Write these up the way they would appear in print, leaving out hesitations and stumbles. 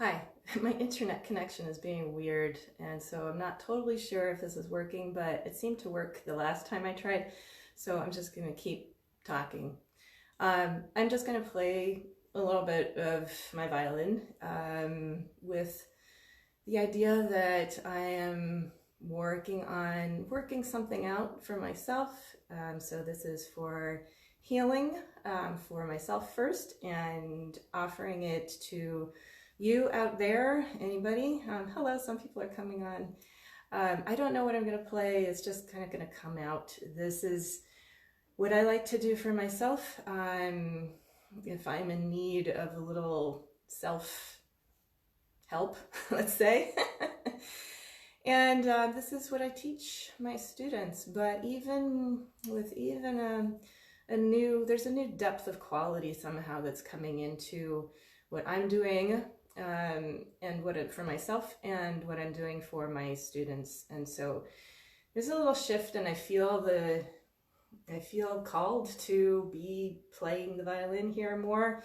Hi, my internet connection is being weird, and so I'm not totally sure if this is working, but it seemed to work the last time I tried, so I'm just going to keep talking. I'm just going to play a little bit of my violin with the idea that I am working something out for myself. So this is for healing for myself first, and offering it to you out there. Anybody? Hello, some people are coming on. I don't know what I'm going to play. It's just kind of going to come out. This is what I like to do for myself. If I'm in need of a little self-help, let's say. And this is what I teach my students. But even with there's a new depth of quality somehow that's coming into what I'm doing, and for myself and what I'm doing for my students. And so there's a little shift, and I feel called to be playing the violin here more.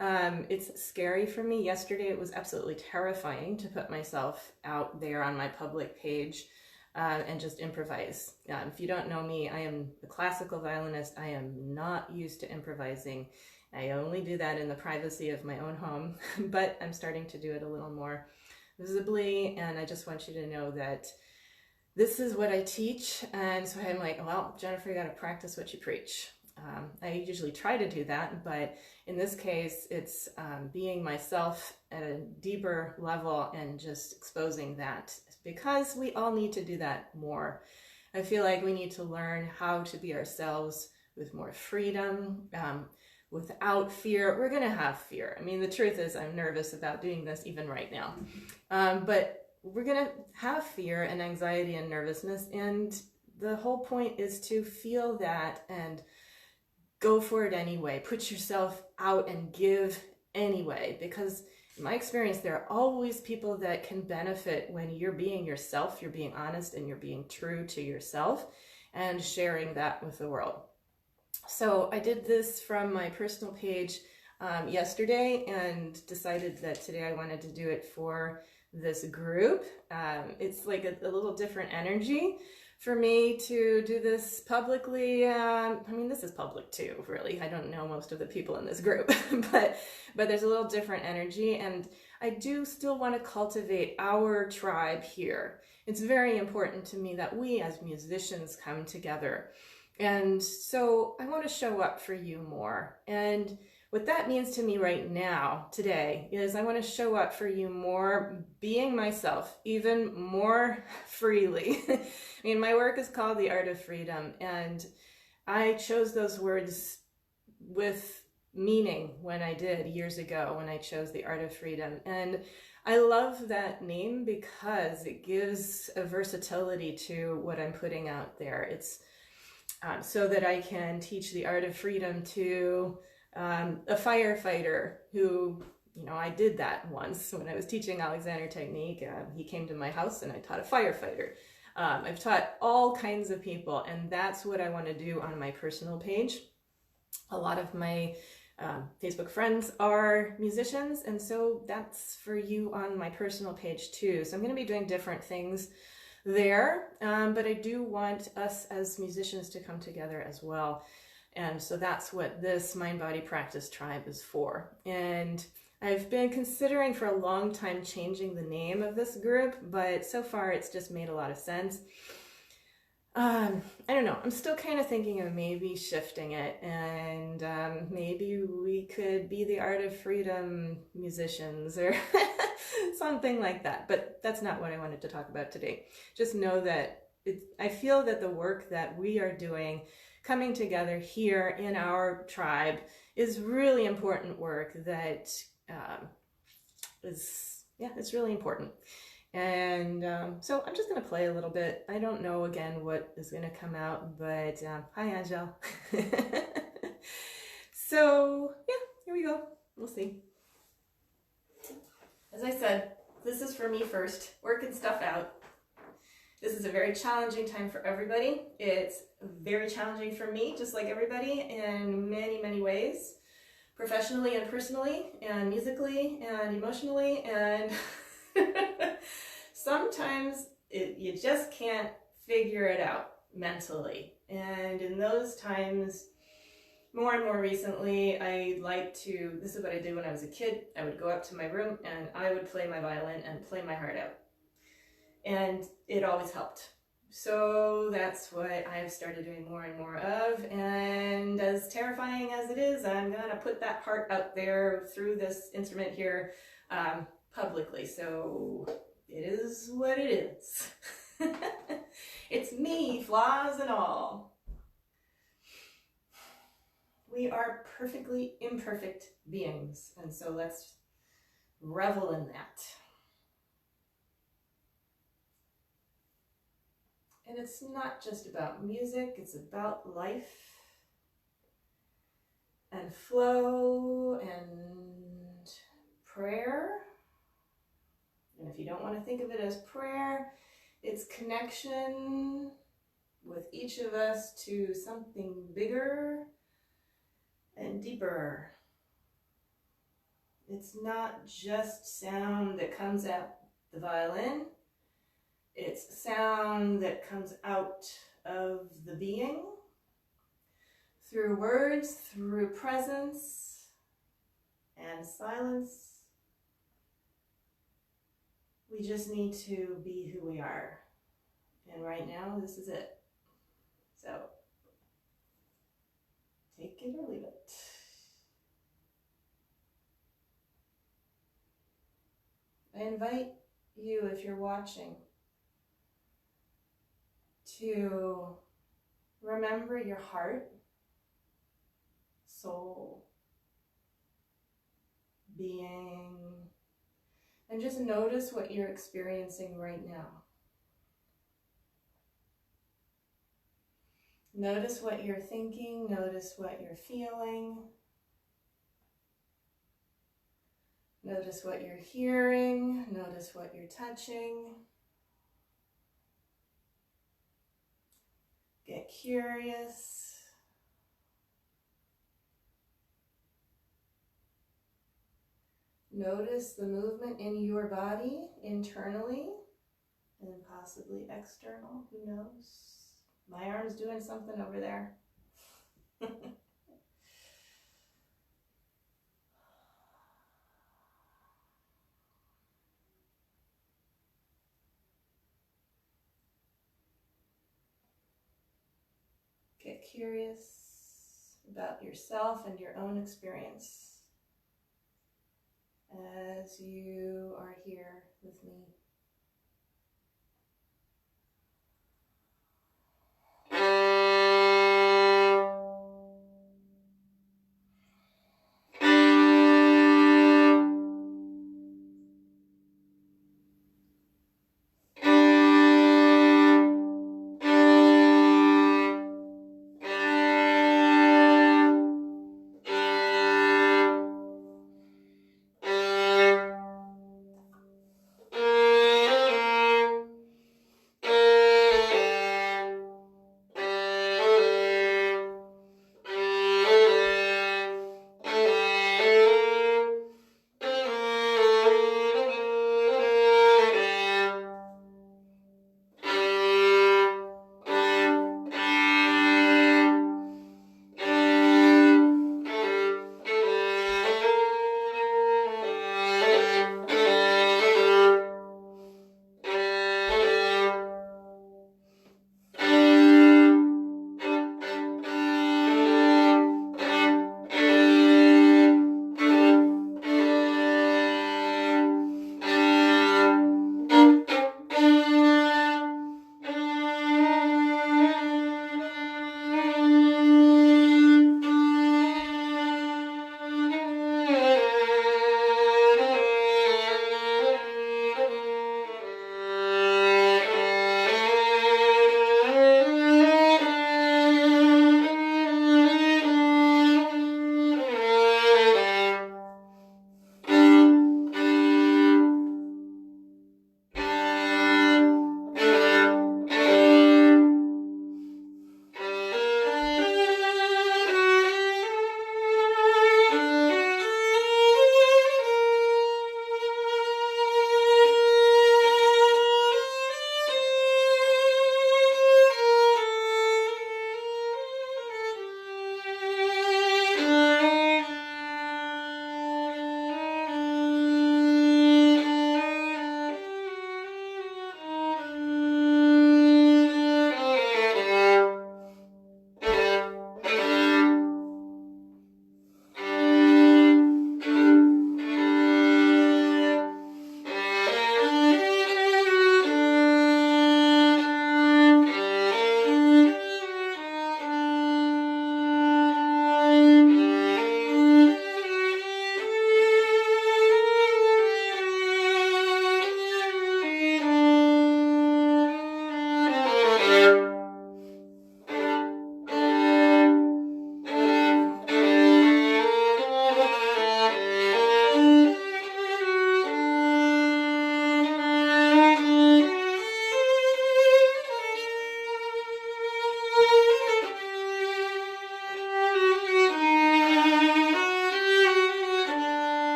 It's scary for me. Yesterday it was absolutely terrifying to put myself out there on my public page and just improvise. If you don't know me, I am a classical violinist. I am not used to improvising. I only do that in the privacy of my own home, but I'm starting to do it a little more visibly, and I just want you to know that this is what I teach. And so I'm like, well, Jennifer, you got to practice what you preach. I usually try to do that, but in this case, it's being myself at a deeper level and just exposing that, because we all need to do that more. I feel like we need to learn how to be ourselves with more freedom, without fear. We're going to have fear. I mean, the truth is I'm nervous about doing this even right now. But we're going to have fear and anxiety and nervousness. And the whole point is to feel that and go for it anyway. Put yourself out and give anyway. Because in my experience, there are always people that can benefit when you're being yourself, you're being honest, and you're being true to yourself and sharing that with the world. So I did this from my personal page yesterday and decided that today I wanted to do it for this group. It's like a little different energy for me to do this publicly. I mean, this is public too, really. I don't know most of the people in this group, but there's a little different energy, and I do still want to cultivate our tribe here. It's very important to me that we as musicians come together. And so I want to show up for you more. And what that means to me right now, today, is I want to show up for you more, being myself, even more freely. I mean, my work is called The Art of Freedom, and I chose those words with meaning when I did years ago, when I chose The Art of Freedom. And I love that name because it gives a versatility to what I'm putting out there. It's so that I can teach the art of freedom to a firefighter who, I did that once when I was teaching Alexander technique. He came to my house and I taught a firefighter. I've taught all kinds of people, and that's what I want to do on my personal page. A lot of my Facebook friends are musicians, and so that's for you on my personal page too. So I'm going to be doing different things there, but I do want us as musicians to come together as well. And so that's what this mind-body practice tribe is for. And I've been considering for a long time changing the name of this group, but so far it's just made a lot of sense. I don't know, I'm still kind of thinking of maybe shifting it, and maybe we could be the Art of Freedom musicians or something like that. But that's not what I wanted to talk about today. Just know that I feel that the work that we are doing, coming together here in our tribe, is really important work that it's really important. And so I'm just going to play a little bit. I don't know, again, what is going to come out, but hi, Angel. So, yeah, here we go. We'll see. As I said, this is for me first, working stuff out. This is a very challenging time for everybody. It's very challenging for me, just like everybody, in many, many ways. professionally and personally and musically and emotionally, and sometimes you just can't figure it out mentally. And in those times, more and more recently, this is what I did when I was a kid. I would go up to my room and I would play my violin and play my heart out. And it always helped. So that's what I've started doing more and more of. And as terrifying as it is, I'm going to put that part out there through this instrument here publicly. So it is what it is. It's me, flaws and all. We are perfectly imperfect beings, and so let's revel in that. And it's not just about music, it's about life and flow and prayer. And if you don't want to think of it as prayer, it's connection with each of us to something bigger and deeper. It's not just sound that comes out the violin. It's sound that comes out of the being through words, through presence and silence. We just need to be who we are. And right now, this is it. So, take it or leave it. I invite you, if you're watching, to remember your heart, soul, being, and just notice what you're experiencing right now. Notice what you're thinking, notice what you're feeling. Notice what you're hearing, notice what you're touching. Get curious. Notice the movement in your body internally and possibly external, who knows? My arm's doing something over there. Get curious about yourself and your own experience as you are here with me.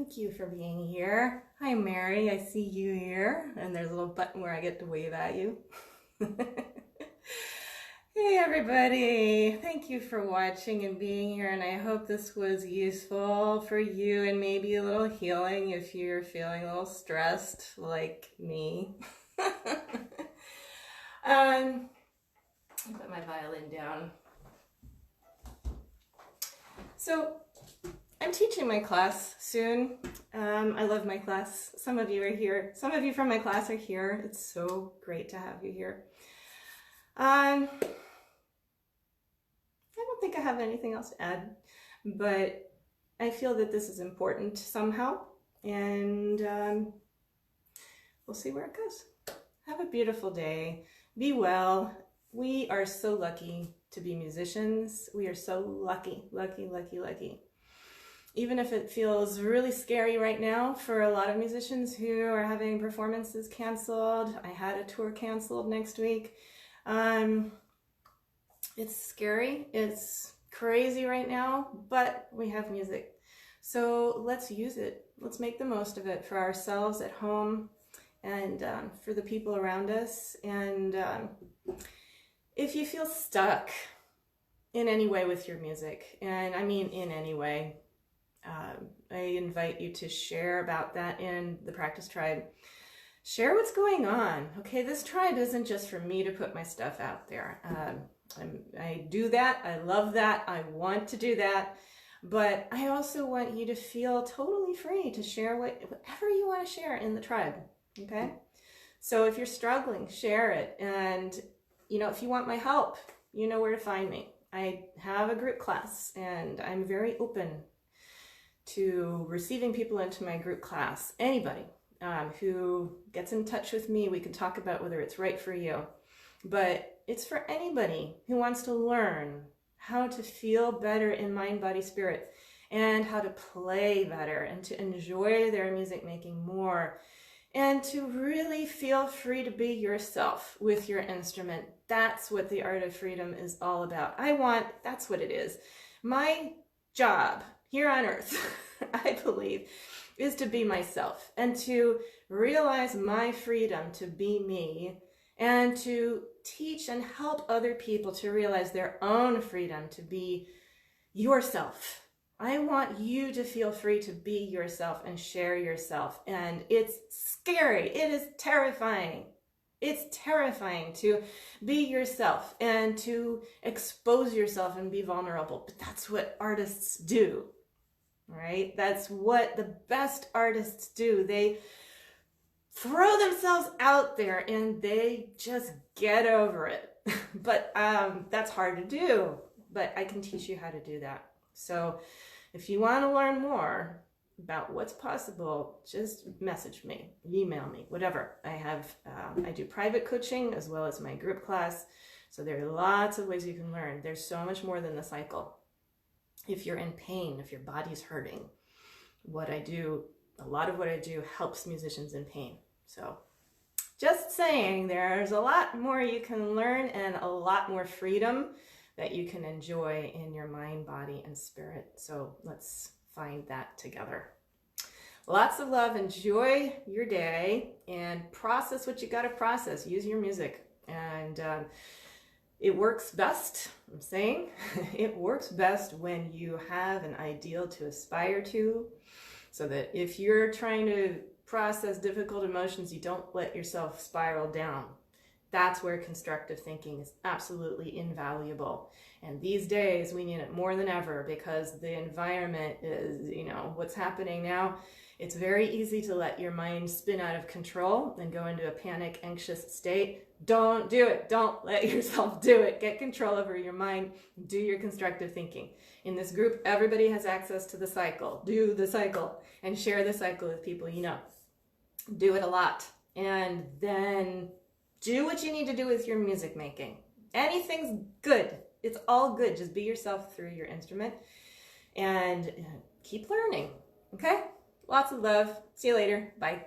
Thank you for being here. Hi, Mary. I see you here. And there's a little button where I get to wave at you. Hey, everybody. Thank you for watching and being here. And I hope this was useful for you and maybe a little healing if you're feeling a little stressed like me. I'll put my violin down. So I'm teaching my class soon. I love my class. Some of you are here. Some of you from my class are here. It's so great to have you here. I don't think I have anything else to add, but I feel that this is important somehow, and we'll see where it goes. Have a beautiful day. Be well. We are so lucky to be musicians. We are so lucky, lucky, lucky, lucky. Even if it feels really scary right now for a lot of musicians who are having performances canceled. I had a tour canceled next week. It's scary. It's crazy right now, but we have music. So let's use it. Let's make the most of it for ourselves at home and for the people around us. And if you feel stuck in any way with your music, and I mean in any way, I invite you to share about that in the practice tribe. Share what's going on. Okay, this tribe isn't just for me to put my stuff out there. I do that. I love that. I want to do that. But I also want you to feel totally free to share whatever you want to share in the tribe. Okay? So if you're struggling, share it. And, you know, if you want my help, you know where to find me. I have a group class, and I'm very open to receiving people into my group class. Anybody who gets in touch with me, we can talk about whether it's right for you. But it's for anybody who wants to learn how to feel better in mind, body, spirit, and how to play better and to enjoy their music making more and to really feel free to be yourself with your instrument. That's what the art of freedom is all about. That's what it is. My job here on earth, I believe, is to be myself and to realize my freedom to be me and to teach and help other people to realize their own freedom to be yourself. I want you to feel free to be yourself and share yourself. And it's scary. It is terrifying. It's terrifying to be yourself and to expose yourself and be vulnerable. But that's what artists do, right? That's what the best artists do. They throw themselves out there and they just get over it. But that's hard to do, but I can teach you how to do that. So if you want to learn more about what's possible, just message me, email me, whatever. I do private coaching as well as my group class. So there are lots of ways you can learn. There's so much more than the cycle. If you're in pain, if your body's hurting, a lot of what I do helps musicians in pain. So just saying, there's a lot more you can learn and a lot more freedom that you can enjoy in your mind, body, and spirit. So let's find that together. Lots of love. Enjoy your day and process what you got to process. Use your music. And it works best, I'm saying, it works best when you have an ideal to aspire to, so that if you're trying to process difficult emotions, you don't let yourself spiral down. That's where constructive thinking is absolutely invaluable. And these days we need it more than ever because the environment is, what's happening now. It's very easy to let your mind spin out of control and go into a panic, anxious state. Don't do it. Don't let yourself do it. Get control over your mind. Do your constructive thinking. In this group, everybody has access to the cycle. Do the cycle and share the cycle with people you know. Do it a lot. And then do what you need to do with your music making. Anything's good. It's all good. Just be yourself through your instrument and keep learning. Okay? Lots of love. See you later. Bye.